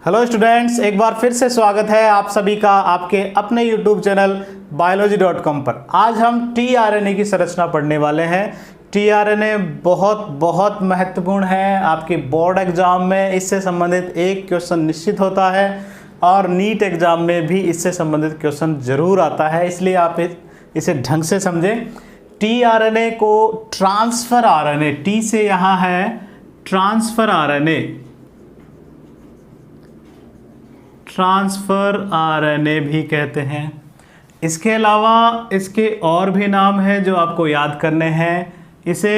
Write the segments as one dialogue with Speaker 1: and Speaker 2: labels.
Speaker 1: Hello students, एक बार फिर से स्वागत है आप सभी का आपके अपने यूट्यूब चैनल biology.com पर। आज हम टीआरएनए की संरचना पढ़ने वाले हैं। टीआरएनए बहुत बहुत महत्वपूर्ण है। आपके बोर्ड एग्जाम में इससे संबंधित एक क्वेश्चन निश्चित होता है और नीट एग्जाम में भी इससे संबंधित क्वेश्चन जरूर आता है, इसलिए आप इसे ढंग से समझें। टीआरएनए को ट्रांसफर आरएनए, टी से यहाँ है ट्रांसफर आरएनए, ट्रांसफर आरएनए भी कहते हैं। इसके अलावा इसके और भी नाम हैं जो आपको याद करने हैं। इसे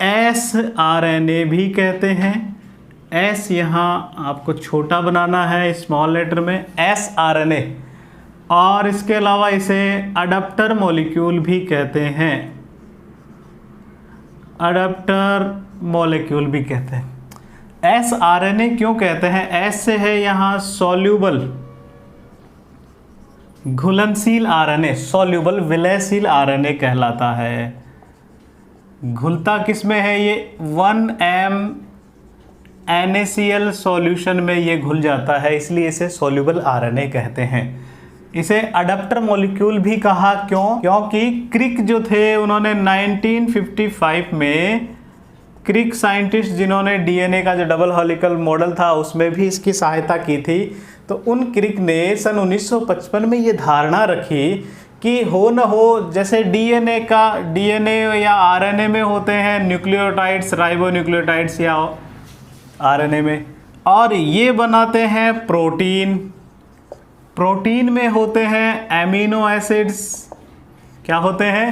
Speaker 1: एस आरएनए भी कहते हैं। एस यहाँ आपको छोटा बनाना है स्मॉल लेटर में, एस आरएनए। और इसके अलावा इसे अडैप्टर मॉलिक्यूल भी कहते हैं, अडैप्टर मॉलिक्यूल भी कहते हैं। एस आरएनए क्यों कहते हैं? एस से है यहाँ सॉल्यूबल, घुलनशील आरएनए, सॉल्यूबल विलयशील आरएनए कहलाता है। घुलता किस में है? ये 1M NaCl सॉल्यूशन में ये घुल जाता है, इसलिए इसे सॉल्यूबल आरएनए कहते हैं। इसे अडैप्टर मॉलिक्यूल भी कहा, क्यों? क्योंकि क्रिक जो थे उन्होंने 1955 में, क्रिक साइंटिस्ट जिन्होंने डीएनए का जो डबल हेलिकल मॉडल था उसमें भी इसकी सहायता की थी, तो उन क्रिक ने सन 1955 में ये धारणा रखी कि हो न हो, जैसे डीएनए या आरएनए में होते हैं न्यूक्लियोटाइड्स, राइबोन्यूक्लियोटाइड्स या आरएनए में, और ये बनाते हैं प्रोटीन। प्रोटीन में होते हैं एमिनो एसिड्स। क्या होते हैं?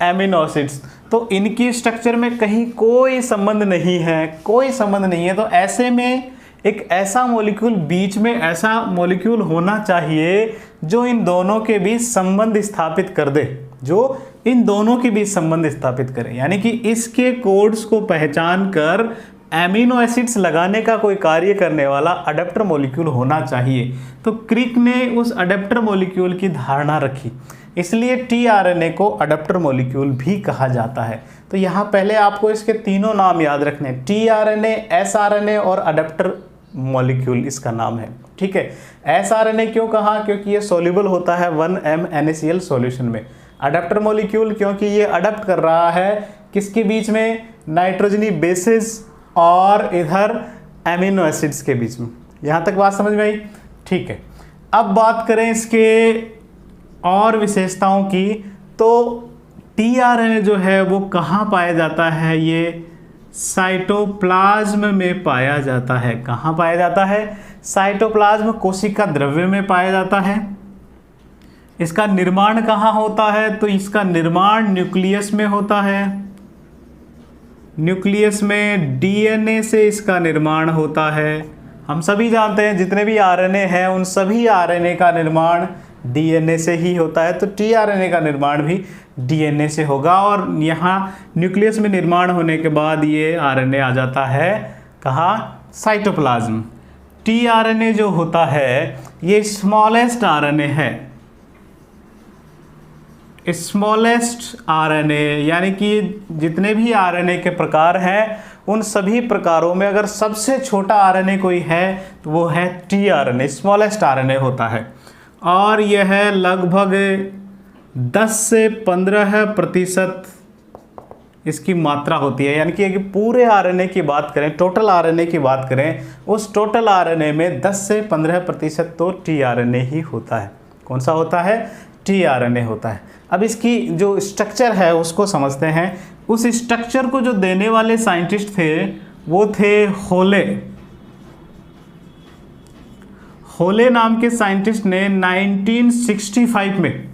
Speaker 1: Amino acids. तो इनकी स्ट्रक्चर में कहीं कोई संबंध नहीं है, कोई संबंध नहीं है। तो ऐसे में एक ऐसा मॉलिक्यूल, बीच में ऐसा मॉलिक्यूल होना चाहिए जो इन दोनों के बीच संबंध स्थापित कर दे, जो इन दोनों के बीच संबंध स्थापित करे, यानी कि इसके कोड्स को पहचान कर एमिनो एसिड्स लगाने का कोई कार्य करने वाला अडैप्टर मॉलिक्यूल होना चाहिए। तो क्रिक ने उस अडैप्टर मॉलिक्यूल की धारणा रखी, इसलिए टीआरएनए को अडैप्टर मॉलिक्यूल भी कहा जाता है। तो यहाँ पहले आपको इसके तीनों नाम याद रखने हैं, टीआरएनए, एसआरएनए और अडैप्टर मॉलिक्यूल इसका नाम है। ठीक है, एसआरएनए क्यों कहा? क्योंकि ये सॉल्युबल होता है 1M NaCl सॉल्यूशन में। अडैप्टर मॉलिक्यूल क्योंकि ये अडैप्ट कर रहा है किसके बीच में? नाइट्रोजनी बेसिस और इधर एमिनो एसिड्स के बीच में। यहाँ तक बात समझ में आई? ठीक है, अब बात करें इसके और विशेषताओं की। तो टीआरएनए जो है वो कहाँ पाया जाता है? ये साइटोप्लाज्म में पाया जाता है। कहाँ पाया जाता है? साइटोप्लाज्म, कोशिका द्रव्य में पाया जाता है। इसका निर्माण कहाँ होता है? तो इसका निर्माण न्यूक्लियस में होता है। न्यूक्लियस में डीएनए से इसका निर्माण होता है। हम सभी जानते हैं जितने भी आरएनए हैं उन सभी आरएनए का निर्माण डीएनए से ही होता है, तो टीआरएनए का निर्माण भी डीएनए से होगा। और यहाँ न्यूक्लियस में निर्माण होने के बाद ये आरएनए आ जाता है कहाँ? साइटोप्लाज्म। टीआरएनए जो होता है ये स्मॉलेस्ट आरएनए है, स्मॉलेस्ट आरएनए, यानी कि जितने भी आरएनए के प्रकार हैं उन सभी प्रकारों में अगर सबसे छोटा आरएनए कोई है तो वो है टीआरएनए, स्मॉलेस्ट आरएनए होता है। और यह लगभग 10 से 15% इसकी मात्रा होती है, यानी कि पूरे आरएनए की बात करें, टोटल आरएनए की बात करें, उस टोटल आरएनए में 10 से 15% तो टीआरएनए ही होता है। कौन सा होता है? टीआरएनए होता है। अब इसकी जो स्ट्रक्चर है उसको समझते हैं। उस स्ट्रक्चर को जो देने वाले साइंटिस्ट थे वो थे होले। होले नाम के साइंटिस्ट ने 1965 में,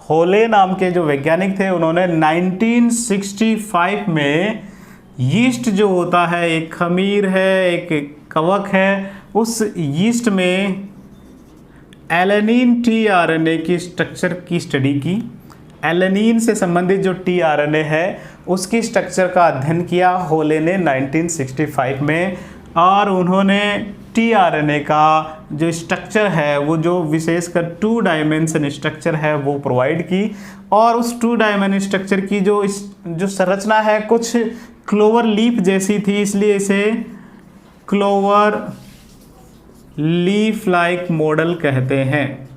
Speaker 1: होले नाम के जो वैज्ञानिक थे उन्होंने 1965 में यीस्ट जो होता है, एक खमीर है, एक कवक है, उस यीस्ट में एलेनिन टीआरएनए की स्ट्रक्चर की स्टडी की। एलेनिन से संबंधित जो टीआरएनए है उसकी स्ट्रक्चर का अध्ययन किया होले ने 1965 में, और उन्होंने टीआरएनए का जो स्ट्रक्चर है वो जो विशेषकर 2 डायमेंशन स्ट्रक्चर है वो प्रोवाइड की। और उस 2 डायमेंशन स्ट्रक्चर की जो संरचना है कुछ क्लोवर लीफ जैसी थी, इसलिए इसे क्लोवर लीफ लाइक मॉडल कहते हैं।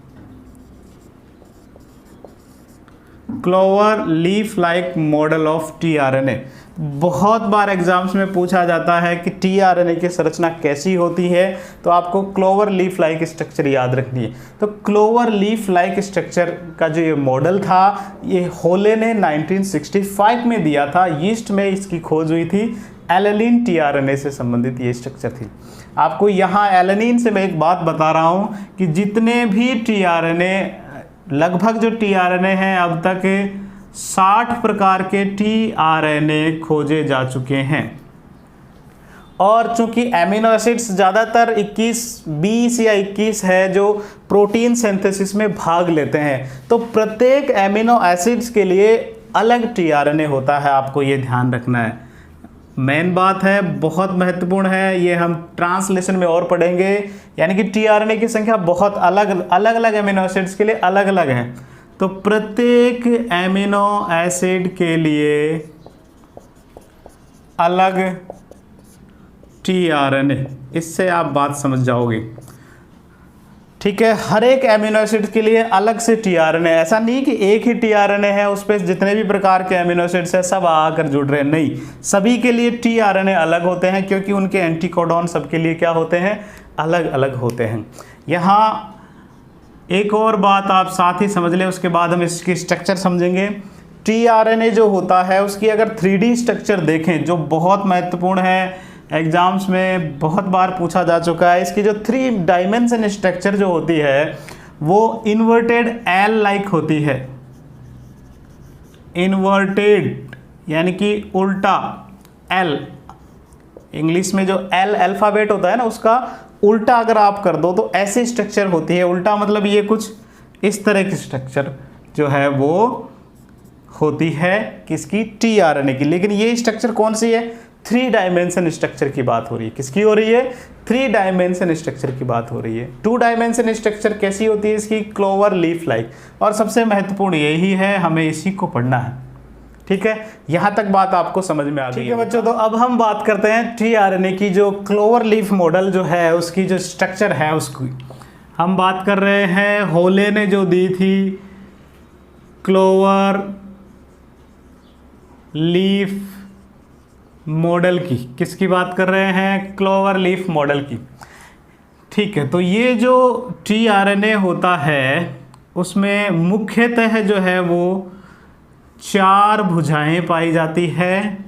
Speaker 1: Clover leaf like model of tRNA. बहुत बार एग्जाम्स में पूछा जाता है कि टीआरएनए की संरचना कैसी होती है, तो आपको क्लोवर लीफ लाइक स्ट्रक्चर याद रखनी है। तो क्लोवर लीफ लाइक स्ट्रक्चर का जो ये मॉडल था, ये होले ने 1965 में दिया था। ईस्ट में इसकी खोज हुई थी। एलेनिन टीआरएनए से संबंधित ये स्ट्रक्चर थी। आपको यहाँ एलेनिन से मैं एक बात बता रहा हूँ कि जितने भी टीआरएनए, लगभग जो टीआरएनए हैं अब तक 60 प्रकार के टीआरएनए खोजे जा चुके हैं। और चूंकि एमिनो एसिड्स ज़्यादातर 20 या 21 है जो प्रोटीन सिंथेसिस में भाग लेते हैं, तो प्रत्येक एमिनो एसिड्स के लिए अलग टीआरएनए होता है। आपको ये ध्यान रखना है, मेन बात है, बहुत महत्वपूर्ण है। ये हम ट्रांसलेशन में और पढ़ेंगे, यानी कि टीआरएनए की संख्या बहुत अलग एमिनो एसिड्स के लिए अलग अलग है। तो प्रत्येक एमिनो एसिड के लिए अलग टीआरएनए, इससे आप बात समझ जाओगे। ठीक है, हर एक एमिनो एसिड के लिए अलग से टीआरएनए। ऐसा नहीं कि एक ही टीआरएनए है, उस पर जितने भी प्रकार के एमिनो एसिड्स हैं सब आकर जुड़ रहे हैं, नहीं, सभी के लिए टीआरएनए अलग होते हैं, क्योंकि उनके एंटीकोडॉन सबके लिए क्या होते हैं, अलग अलग होते हैं। यहाँ एक और बात आप साथ ही समझ लें, उसके बाद हम इसकी स्ट्रक्चर समझेंगे। टीआरएनए जो होता है उसकी अगर 3D स्ट्रक्चर देखें, जो बहुत महत्वपूर्ण है, एग्जाम्स में बहुत बार पूछा जा चुका है। इसकी जो 3 डायमेंशन स्ट्रक्चर जो होती है वो इन्वर्टेड एल लाइक होती है। इन्वर्टेड यानी कि उल्टा एल, इंग्लिश में जो एल अल्फ़ाबेट होता है ना, उसका उल्टा अगर आप कर दो तो ऐसी स्ट्रक्चर होती है। उल्टा मतलब ये कुछ इस तरह की स्ट्रक्चर जो है वो होती है किसकी, टीआरएनए की। लेकिन ये स्ट्रक्चर कौन सी है, 3 डायमेंशन स्ट्रक्चर की बात हो रही है। किसकी हो रही है, 3 डायमेंशन स्ट्रक्चर की बात हो रही है। 2 डायमेंशन स्ट्रक्चर कैसी होती है इसकी, क्लोवर लीफ लाइक। और सबसे महत्वपूर्ण यही है, हमें इसी को पढ़ना है। ठीक है, यहाँ तक बात आपको समझ में आ गई है बच्चों। तो अब हम बात करते हैं टीआरएनए की, जो क्लोवर लीफ मॉडल जो है उसकी जो स्ट्रक्चर है उसकी हम बात कर रहे हैं। होले ने जो दी थी क्लोवर लीफ मॉडल की, किसकी बात कर रहे हैं, क्लोवर लीफ मॉडल की। ठीक है, तो ये जो टीआरएनए होता है उसमें मुख्यतः जो है वो 4 भुजाएं पाई जाती है,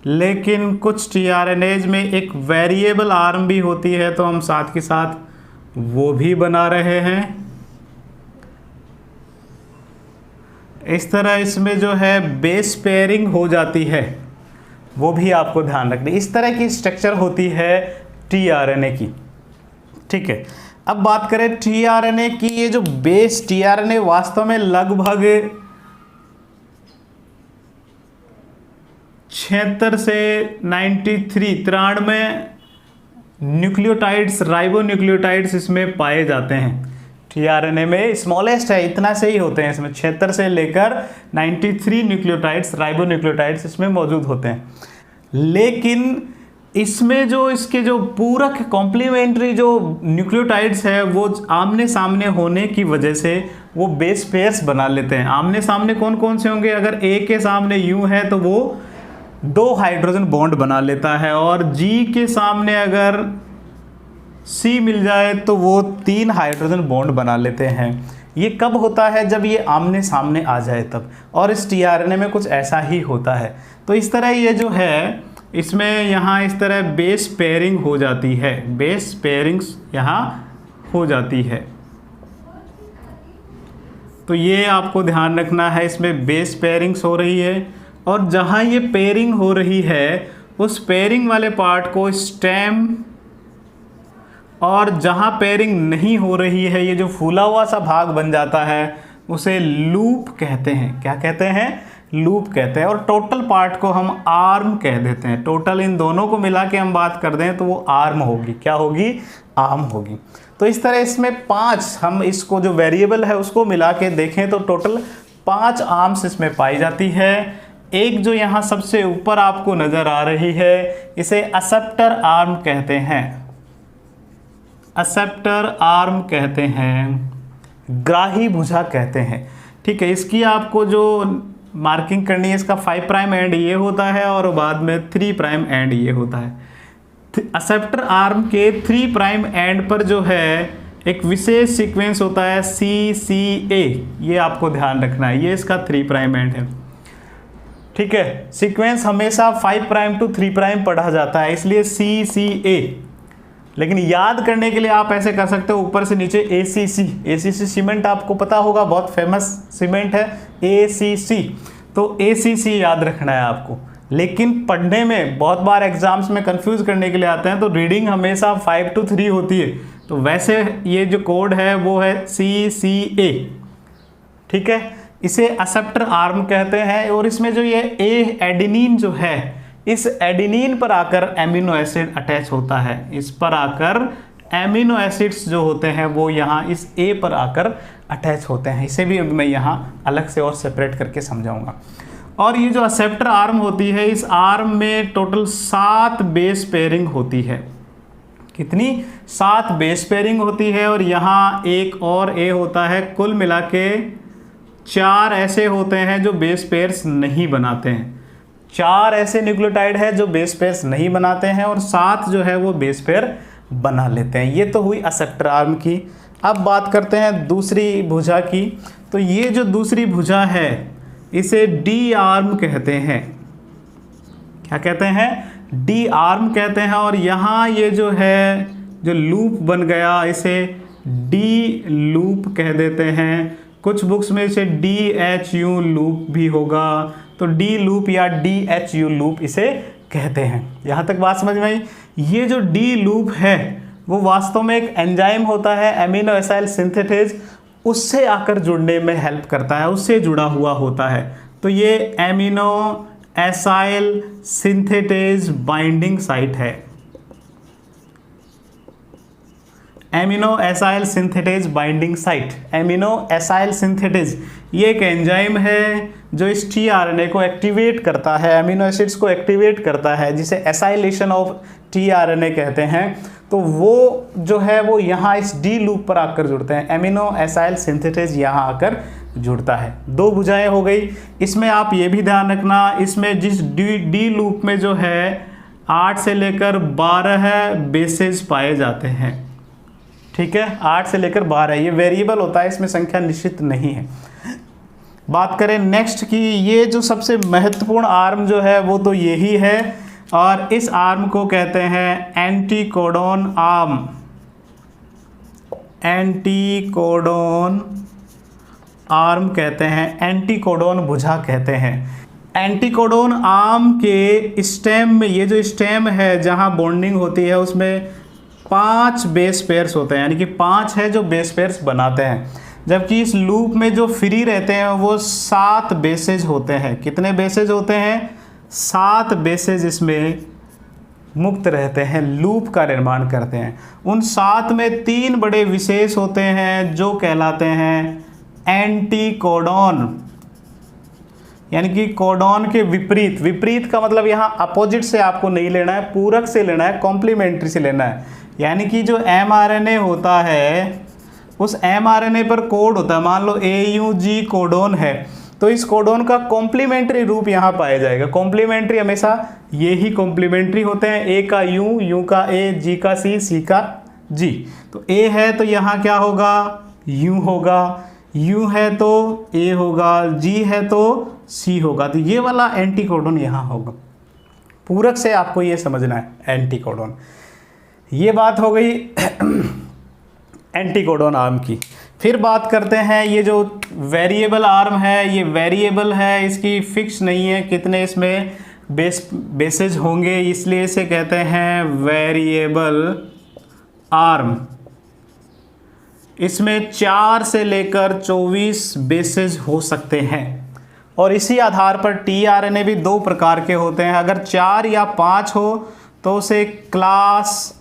Speaker 1: लेकिन कुछ टीआरएनएज में एक वेरिएबल आर्म भी होती है, तो हम साथ के साथ वो भी बना रहे हैं। इस तरह इसमें जो है बेस पेयरिंग हो जाती है, वो भी आपको ध्यान रखनी। इस तरह की स्ट्रक्चर होती है टीआरएनए की। ठीक है, अब बात करें टीआरएनए की। ये जो बेस टीआरएनए वास्तव में लगभग 76 से 93 न्यूक्लियोटाइड्स, राइबोन्यूक्लियोटाइड्स इसमें पाए जाते हैं। टीआरएनए में स्मॉलेस्ट है, इतना से ही होते हैं इसमें, 76 से लेकर 93 न्यूक्लियोटाइड्स, राइबोन्यूक्लियोटाइड्स इसमें मौजूद होते हैं। लेकिन इसमें जो इसके जो पूरक कॉम्प्लीमेंट्री जो न्यूक्लियोटाइड्स है वो आमने सामने होने की वजह से वो बेस पेयर्स बना लेते हैं। आमने सामने कौन कौन से होंगे, अगर ए के सामने यू है तो वो 2 हाइड्रोजन बॉन्ड बना लेता है, और जी के सामने अगर सी मिल जाए तो वो 3 हाइड्रोजन बॉन्ड बना लेते हैं। ये कब होता है, जब ये आमने सामने आ जाए तब। और इस टीआरएनए में कुछ ऐसा ही होता है। तो इस तरह ये जो है इसमें यहाँ इस तरह बेस पेयरिंग हो जाती है, बेस पेयरिंग्स यहाँ हो जाती है। तो ये आपको ध्यान रखना है, इसमें बेस पेयरिंग्स हो रही है, और जहाँ ये पेयरिंग हो रही है उस पेयरिंग वाले पार्ट को स्टेम, और जहाँ पेयरिंग नहीं हो रही है ये जो फूला हुआ सा भाग बन जाता है उसे लूप कहते हैं। क्या कहते हैं, लूप कहते हैं। और टोटल पार्ट को हम आर्म कह देते हैं। टोटल इन दोनों को मिला के हम बात कर दें तो वो आर्म होगी। क्या होगी, आर्म होगी। तो इस तरह इसमें 5, हम इसको जो वेरिएबल है उसको मिला के देखें तो टोटल 5 आर्म्स इसमें पाई जाती है। एक जो यहाँ सबसे ऊपर आपको नज़र आ रही है इसे एक्सेप्टर आर्म कहते हैं। एक्सेप्टर आर्म कहते हैं, ग्राही भुजा कहते हैं। ठीक है, इसकी आपको जो मार्किंग करनी है, इसका 5 प्राइम एंड ये होता है और बाद में 3 प्राइम एंड ये होता है। एक्सेप्टर आर्म के 3 प्राइम एंड पर जो है एक विशेष सीक्वेंस होता है CCA, ये आपको ध्यान रखना है, ये इसका 3 प्राइम एंड है। ठीक है, सीक्वेंस हमेशा 5 प्राइम टू 3 प्राइम पढ़ा जाता है, इसलिए CCA। लेकिन याद करने के लिए आप ऐसे कर सकते हो, ऊपर से नीचे ACC सीमेंट आपको पता होगा, बहुत फेमस सीमेंट है ACC, तो ACC याद रखना है आपको। लेकिन पढ़ने में बहुत बार एग्जाम्स में कंफ्यूज करने के लिए आते हैं, तो रीडिंग हमेशा 5 to 3 होती है, तो वैसे ये जो कोड है वो है CCA। ठीक है, इसे एक्सेप्टर आर्म कहते हैं। और इसमें जो ये एडेनिन जो है, इस एडेनिन पर आकर एमिनो एसिड अटैच होता है, इस पर आकर एमिनो एसिड्स जो होते हैं वो यहाँ इस A पर आकर अटैच होते हैं। इसे भी मैं यहाँ अलग से और सेपरेट करके समझाऊंगा। और ये जो एक्सेप्टर आर्म होती है, इस आर्म में टोटल 7 बेस पेयरिंग होती है। कितनी? 7 बेस पेयरिंग होती है। और यहाँ एक और A होता है, कुल मिला के 4 ऐसे होते हैं जो बेस पेयर्स नहीं बनाते हैं। 4 ऐसे न्यूक्लियोटाइड है जो बेस पेयर्स नहीं बनाते हैं और 7 जो है वो बेस पेयर बना लेते हैं। ये तो हुई एक्सेप्टर आर्म की। अब बात करते हैं दूसरी भुजा की। तो ये जो दूसरी भुजा है इसे डी आर्म कहते हैं। क्या कहते हैं? डी आर्म कहते हैं। और यहाँ ये जो है जो लूप बन गया इसे डी लूप कह देते हैं। कुछ बुक्स में इसे DHU लूप भी होगा, तो डी लूप या DHU लूप इसे कहते हैं। यहाँ तक बात समझ में आई? ये जो डी लूप है वो वास्तव में एक एंजाइम होता है एमिनो एसाइल सिंथेटेज, उससे आकर जुड़ने में हेल्प करता है, उससे जुड़ा हुआ होता है। तो ये amino acyl synthetase binding site है। Amino acyl synthetase binding site, amino acyl synthetase ये एक एंजाइम है जो इस tRNA को एक्टिवेट करता है, एमिनो एसिड्स को एक्टिवेट करता है, जिसे एसाइलेशन ऑफ tRNA कहते हैं। तो वो जो है वो यहाँ इस डी लूप पर आकर जुड़ते हैं, एमिनो एसाइल सिंथेटेज यहाँ आकर जुड़ता है। 2 भुजाएं हो गई। इसमें आप ये भी ध्यान रखना, इसमें जिस डी लूप में जो है 8 से लेकर 12 बेसेस पाए जाते हैं। ठीक है, 8 से लेकर 12, ये वेरिएबल होता है, इसमें संख्या निश्चित नहीं है। बात करें नेक्स्ट की, ये जो सबसे महत्वपूर्ण आर्म जो है वो तो यही है, और इस आर्म को कहते हैं एंटीकोडोन आर्म। एंटीकोडोन आर्म कहते हैं, एंटीकोडोन भुजा कहते हैं। एंटीकोडोन आर्म के स्टेम में, ये जो स्टेम है जहाँ बॉन्डिंग होती है उसमें 5 बेस पेयर्स होते हैं, यानी कि 5 है जो बेस पेयर्स बनाते हैं। जबकि इस लूप में जो फ्री रहते हैं वो 7 बेसेज होते हैं। कितने बेसेज होते हैं? 7 बेसेज इसमें मुक्त रहते हैं, लूप का निर्माण करते हैं। उन 7 में 3 बड़े विशेष होते हैं जो कहलाते हैं एंटीकोडोन, यानी कि कोडोन के विपरीत। विपरीत का मतलब यहाँ अपोजिट से आपको नहीं लेना है, पूरक से लेना है, कॉम्प्लीमेंट्री से लेना है। यानी कि जो mRNA होता है उस mRNA पर कोड होता है, मान लो AUG कोडोन है, तो इस कोडोन का कॉम्प्लीमेंट्री रूप यहाँ पाया जाएगा। कॉम्प्लीमेंट्री हमेशा ये ही कॉम्प्लीमेंट्री होते हैं, A का U, U का A, G का C, C का G। तो A है तो यहाँ क्या होगा? U होगा, U है तो A होगा, G है तो C होगा। तो ये वाला एंटीकोडोन यहाँ होगा। पूरक से आपको ये समझना है एंटीकोडोन। ये बात हो गई एंटीकोडोन आर्म की। फिर बात करते हैं ये जो वेरिएबल आर्म है, ये वेरिएबल है, इसकी फिक्स नहीं है कितने इसमें बेसेज होंगे, इसलिए इसे कहते हैं वेरिएबल आर्म। इसमें 4 से लेकर 24 बेसेज हो सकते हैं। और इसी आधार पर tRNA भी 2 प्रकार के होते हैं। अगर 4 या 5 हो तो उसे क्लास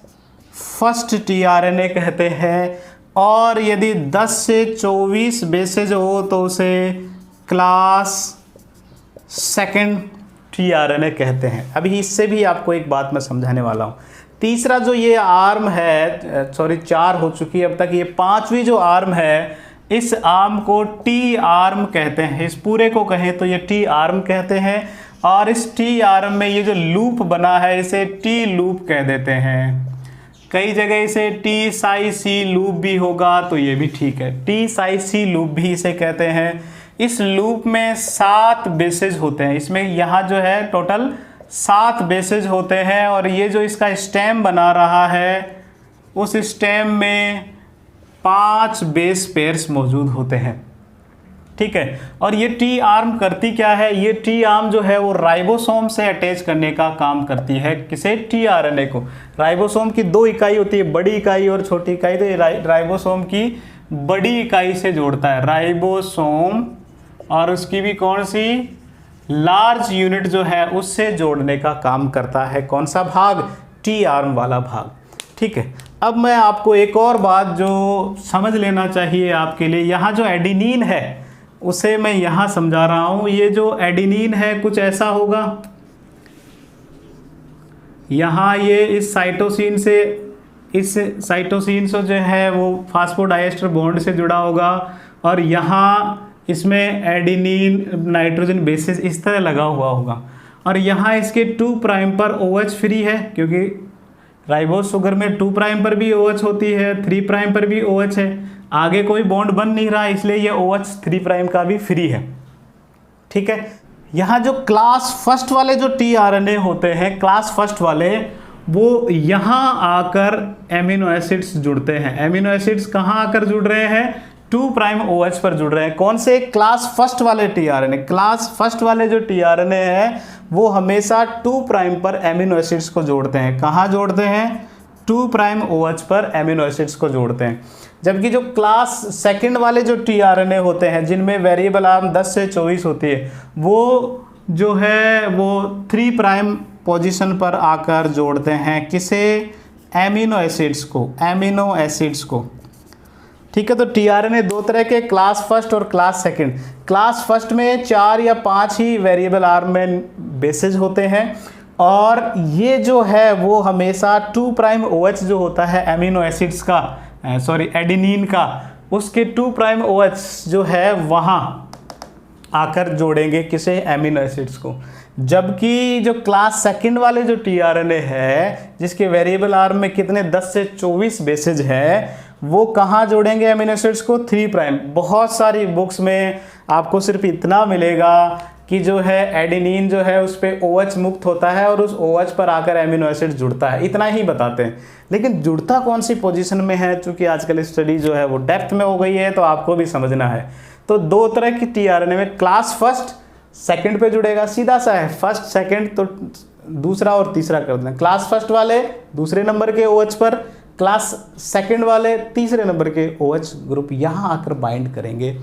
Speaker 1: फर्स्ट tRNA कहते हैं, और यदि 10 से 24 बेसेज हो तो उसे क्लास सेकंड tRNA कहते हैं। अभी इससे भी आपको एक बात मैं समझाने वाला हूँ। तीसरा जो ये आर्म है, सॉरी 4 हो चुकी है अब तक, ये 5वीं जो आर्म है, इस आर्म को टी आर्म कहते हैं। इस पूरे को कहें तो ये टी आर्म कहते हैं। और इस टी आर्म में ये जो लूप बना है इसे टी लूप कह देते हैं। कई जगह इसे टी साई सी लूप भी होगा तो ये भी ठीक है, टी साई सी लूप भी इसे कहते हैं। इस लूप में 7 बेसेज होते हैं। इसमें यहाँ जो है टोटल 7 बेसेज होते हैं और ये जो इसका स्टेम बना रहा है उस स्टेम में 5 बेस पेयर्स मौजूद होते हैं। ठीक है, और ये टी आर्म करती क्या है, ये टी आर्म जो है वो राइबोसोम से अटैच करने का काम करती है। किसे, टी आरएनए को। राइबोसोम की 2 इकाई होती है, बड़ी इकाई और छोटी इकाई। तो ये राइबोसोम की बड़ी इकाई से जोड़ता है राइबोसोम, और उसकी भी कौन सी, लार्ज यूनिट जो है उससे जोड़ने का काम करता है। कौन सा भाग, टी आर्म वाला भाग। ठीक है, अब मैं आपको एक और बात जो समझ लेना चाहिए आपके लिए, यहाँ जो एडेनिन है उसे मैं यहाँ समझा रहा हूँ। ये जो एडेनिन है कुछ ऐसा होगा, यहाँ ये इस साइटोसिन से जो है वो फास्फोडाइएस्टर बॉन्ड से जुड़ा होगा, और यहाँ इसमें एडेनिन नाइट्रोजन बेसिस इस तरह लगा हुआ होगा, और यहाँ इसके 2 प्राइम पर OH फ्री है, क्योंकि राइबोस शुगर में 2 प्राइम पर भी OH होती है, 3 प्राइम पर भी OH है। आगे कोई बॉन्ड बन नहीं रहा, इसलिए ये OH 3 प्राइम का भी फ्री है। ठीक है, यहाँ जो क्लास फर्स्ट वाले जो टीआरएनए होते हैं, क्लास फर्स्ट वाले, वो यहाँ आकर एमिनो एसिड्स जुड़ते हैं। एमिनो एसिड्स कहाँ आकर जुड़ रहे हैं, 2 प्राइम OH पर जुड़ रहे हैं। कौन से, क्लास फर्स्ट वाले टीआरएनए। क्लास फर्स्ट वाले जो टीआरएनए हैं वो हमेशा 2 प्राइम पर एमिनो एसिड्स को जोड़ते हैं। कहाँ जोड़ते हैं, 2 प्राइम OH पर एमिनो एसिड्स को जोड़ते हैं। जबकि जो क्लास सेकंड वाले जो टीआरएनए होते हैं जिनमें वेरिएबल आर्म 10 से 24 होती है, वो जो है वो 3 प्राइम पोजीशन पर आकर जोड़ते हैं। किसे, एमिनो एसिड्स को, एमिनो एसिड्स को। ठीक है, तो टीआरएनए 2 तरह के, क्लास फर्स्ट और क्लास सेकंड। क्लास फर्स्ट में 4 या 5 ही वेरिएबल आर्म में बेसेज होते हैं, और ये जो है वो हमेशा 2 प्राइम OH जो होता है एमिनो एसिड्स का, सॉरी एडेनिन का, उसके 2 प्राइम OH जो है वहाँ आकर जोड़ेंगे किसे, एमिनो एसिड्स को। जबकि जो क्लास सेकंड वाले जो टीआरएनए है जिसके वेरिएबल आर्म में कितने, 10 से 24 बेसेज है, वो कहाँ जोड़ेंगे एमिनो एसिड्स को, 3 प्राइम। बहुत सारी बुक्स में आपको सिर्फ इतना मिलेगा कि जो है एडेनिन जो है उस पर OH मुक्त होता है और उस OH पर आकर एमिनो एसिड जुड़ता है, इतना ही बताते हैं। लेकिन जुड़ता कौन सी पोजीशन में है, चूंकि आजकल स्टडी जो है वो डेप्थ में हो गई है तो आपको भी समझना है। तो 2 तरह की टीआरएनए में क्लास फर्स्ट सेकंड पे जुड़ेगा, सीधा सा है, फर्स्ट सेकंड तो दूसरा और तीसरा कर दें। क्लास फर्स्ट वाले दूसरे नंबर के OH पर, क्लास सेकंड वाले तीसरे नंबर के OH ग्रुप यहाँ आकर बाइंड करेंगे।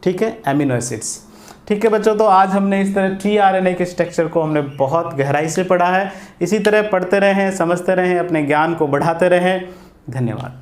Speaker 1: ठीक है, एमिनो एसिड्स। ठीक है बच्चों, तो आज हमने इस तरह टीआरएनए के स्ट्रक्चर को हमने बहुत गहराई से पढ़ा है। इसी तरह पढ़ते रहें, समझते रहें, अपने ज्ञान को बढ़ाते रहें। धन्यवाद।